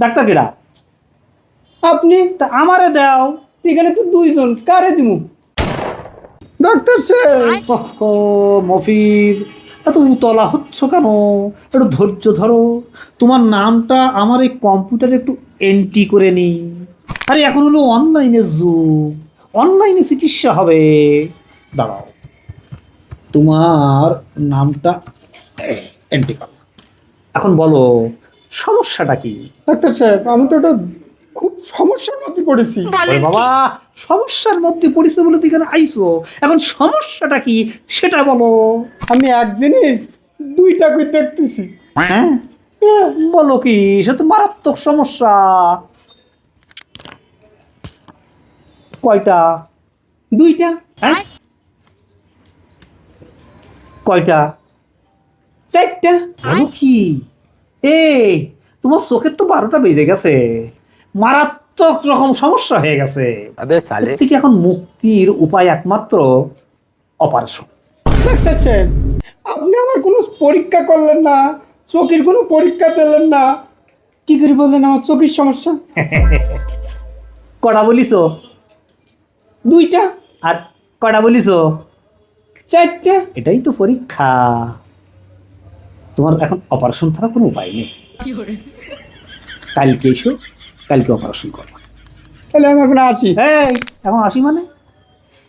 Doctor কেডা? আপনি তা আমারে দাও। এখানে তো দুইজন, কারে দিমু? ডাক্তার সাহেব, ও মফিজ, এত উতলা হচ্ছ কেন? একটু ধৈর্য ধরো। তোমার নামটা আমার এই কম্পিউটারে একটু এন্ট্রি করে নি। আরে এখন হলো অনলাইনের যুগ, অনলাইনে চিকিৎসা হবে। দাঁড়াও, তোমার নামটা এন্ট্রি করো। এখন বলো, সমস্যাটা কি? ডাক্তার সাহেব, আমি তো একটা খুব সমস্যার মধ্যে পড়েছি। ওরে বাবা, সমস্যার মধ্যে পড়েছো বলে তুই এখানে আইছো, এখন সমস্যাটা কি সেটা বলো। আমি এক জিনিস দুইটা করে দেখতেছি। হ্যাঁ, বলো কি? সে তো মারাত্মক সমস্যা। কয়টা? দুইটা। হ্যাঁ, কয়টা? চারটা। বলো কি? এই, তোমার চোখের তো 12টা বেজে গেছে, মারাত্মক রকম সমস্যা হয়ে গেছে। अबे साले এর থেকে এখন মুক্তির উপায় একমাত্র অপারেশন। ডাক্তার সাহেব, আপনি আমার কোনো পরীক্ষা করলেন না, চোখের কোনো পরীক্ষা দিলেন না, কি করে বললেন আমার চোখের সমস্যা? কটা বলিছো? দুইটা। আর কটা বলিছো? চারটা। এটাই তো পরীক্ষা। তোমার এখন অপারেশন ছাড়া কোনো উপায় নেই। কালকে এসো, কালকে অপারেশন করবো। তাহলে আমি এখন আসি। এই, এখন আসি মানে?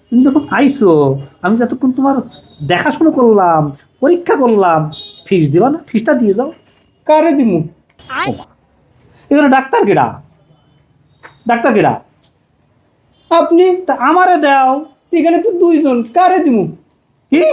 তুমি যখন আইছো, আমি যতক্ষণ তোমার দেখাশুনো করলাম, পরীক্ষা করলাম, ফিস দিবা না? ফিসটা দিয়ে যাও। কারে দিমু? ওমা, এখানে ডাক্তার কেডা? ডাক্তার কেডা? আপনি তা আমারে দাও। এখানে তো দুইজন, কারে দিমু? কি?